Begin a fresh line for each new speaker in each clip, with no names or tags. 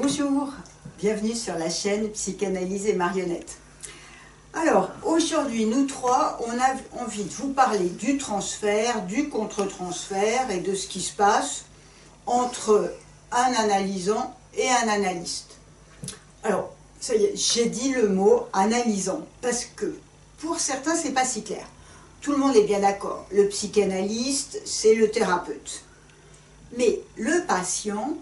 Bonjour, bienvenue sur la chaîne Psychanalyse et Marionnettes. Alors, aujourd'hui, nous trois, on a envie de vous parler du transfert, du contre-transfert et de ce qui se passe entre un analysant et un analyste. Alors, ça y est, j'ai dit le mot analysant, parce que pour certains, c'est pas si clair. Tout le monde est bien d'accord, le psychanalyste, c'est le thérapeute. Mais le patient,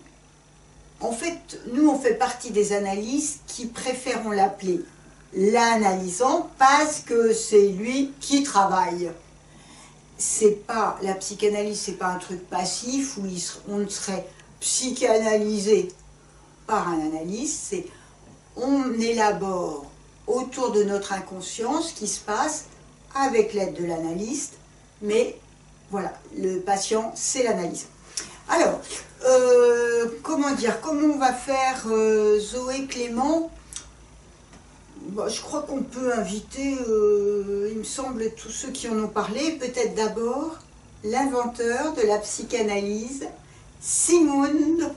en fait, nous, on fait partie des analystes qui préférons l'appeler l'analysant parce que c'est lui qui travaille. C'est pas, la psychanalyse, c'est pas un truc passif où on serait psychanalysé par un analyste, c'est on élabore autour de notre inconscient ce qui se passe avec l'aide de l'analyste, mais voilà, le patient, c'est l'analysant. Alors, comment on va faire Zoé, Clément? Bah, je crois qu'on peut inviter, il me semble, tous ceux qui en ont parlé, peut-être d'abord l'inventeur de la psychanalyse, Sigmund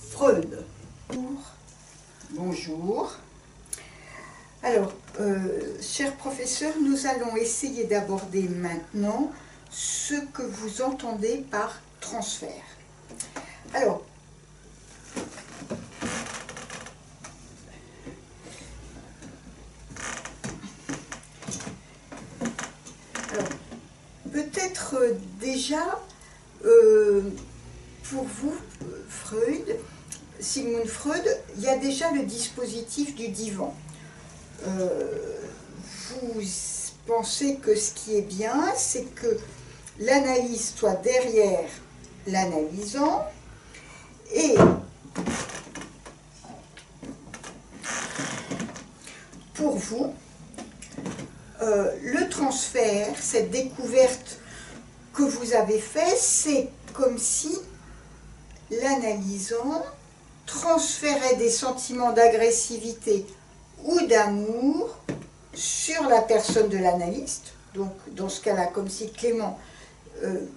Freud. Bonjour. Alors, cher professeur, nous allons essayer d'aborder maintenant ce que vous entendez par transfert. Alors, peut-être déjà, pour vous, Sigmund Freud, il y a déjà le dispositif du divan. Vous pensez que ce qui est bien, c'est que l'analyse soit derrière l'analysant et pour vous, le transfert, cette découverte que vous avez faite, c'est comme si l'analysant transférait des sentiments d'agressivité ou d'amour sur la personne de l'analyste. Donc, dans ce cas-là, comme si Clément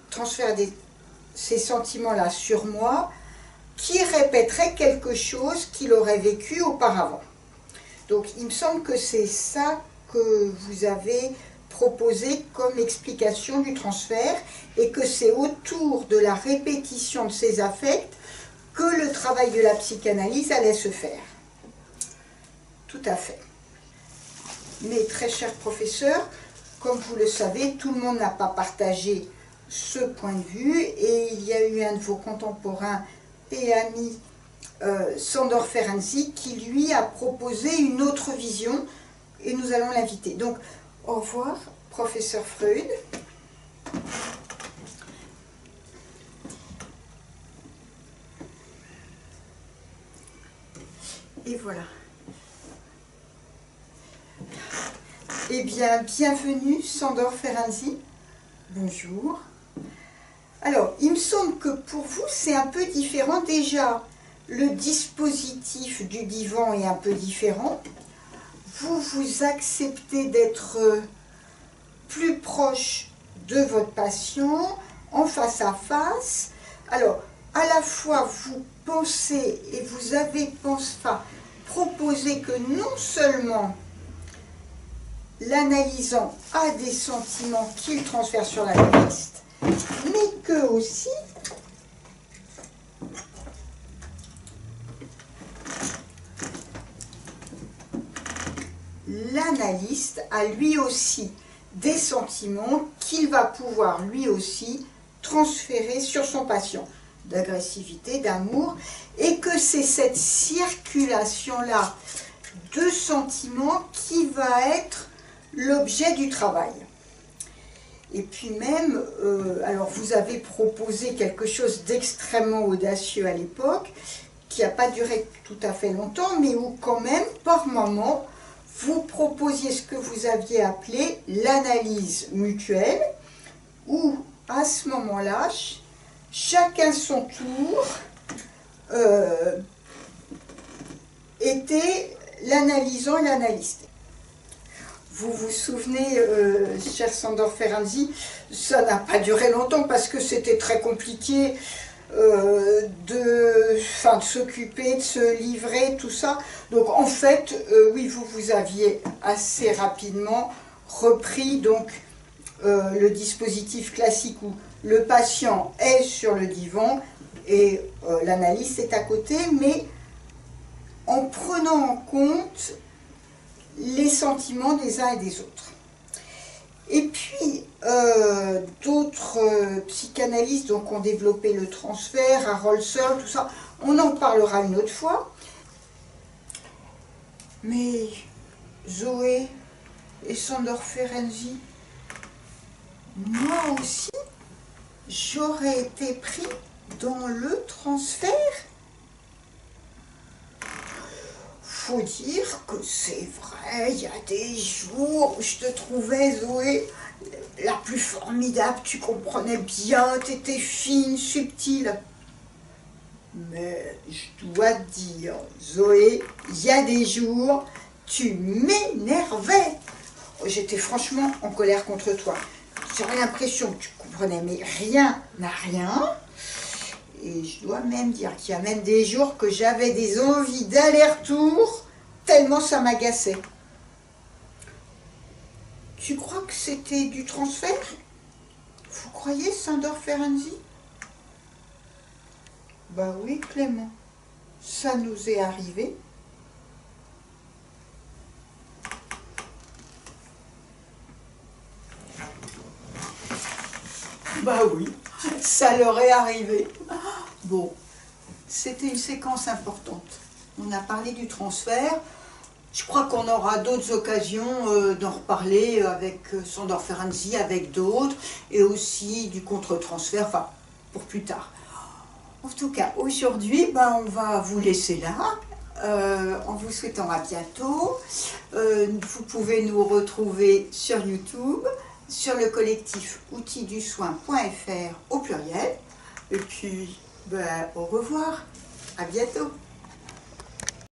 transfère ces sentiments-là sur moi, qui répéterait quelque chose qu'il aurait vécu auparavant. Donc, il me semble que c'est ça que vous avez proposé comme explication du transfert et que c'est autour de la répétition de ces affects que le travail de la psychanalyse allait se faire. Tout à fait. Mais très cher professeur, comme vous le savez, tout le monde n'a pas partagé ce point de vue et il y a eu un de vos contemporains et amis, Sándor Ferenczi, qui lui a proposé une autre vision et nous allons l'inviter. Donc, au revoir, professeur Freud. Et voilà. Eh bien, bienvenue, Sándor Ferenczi. Bonjour. Alors, il me semble que pour vous, c'est un peu différent. Déjà, le dispositif du divan est un peu différent. Vous acceptez d'être plus proche de votre patient, en face à face. Alors, à la fois, vous pensez et vous avez proposé que non seulement l'analysant a des sentiments qu'il transfère sur l'analyste, mais que aussi l'analyste a lui aussi des sentiments qu'il va pouvoir lui aussi transférer sur son patient, d'agressivité, d'amour, et que c'est cette circulation-là de sentiments qui va être l'objet du travail. Et puis même, alors vous avez proposé quelque chose d'extrêmement audacieux à l'époque, qui n'a pas duré tout à fait longtemps, mais où quand même, par moment, vous proposiez ce que vous aviez appelé l'analyse mutuelle, où à ce moment-là, chacun son tour était l'analysant et l'analyste. Vous vous souvenez, cher Sándor Ferenczi, ça n'a pas duré longtemps parce que c'était très compliqué. de s'occuper, de se livrer, tout ça. Donc en fait, oui, vous aviez assez rapidement repris donc le dispositif classique où le patient est sur le divan et l'analyste est à côté, mais en prenant en compte les sentiments des uns et des autres. Et puis, d'autres psychanalystes donc, ont développé le transfert, Harold Searle, tout ça. On en parlera une autre fois. Mais Zoé et Sándor Ferenczi, moi aussi, j'aurais été pris dans le transfert. Faut dire que c'est vrai, il y a des jours où je te trouvais, Zoé, la plus formidable, tu comprenais bien, tu étais fine, subtile. Mais je dois te dire, Zoé, il y a des jours, tu m'énervais. J'étais franchement en colère contre toi. J'avais l'impression que tu comprenais, mais rien n'a rien. Et je dois même dire qu'il y a même des jours que j'avais des envies d'aller-retour, tellement ça m'agaçait. Tu crois que c'était du transfert? Vous croyez, Sándor Ferenczi? Bah oui, Clément, ça nous est arrivé. Bah oui, ça leur est arrivé. Bon, c'était une séquence importante. On a parlé du transfert. Je crois qu'on aura d'autres occasions d'en reparler avec Sándor Ferenczi, avec d'autres, et aussi du contre-transfert, enfin, pour plus tard. En tout cas, aujourd'hui, on va vous laisser là, en vous souhaitant à bientôt. Vous pouvez nous retrouver sur YouTube, sur le collectif outildussoin.fr au pluriel. Et puis, au revoir, à bientôt.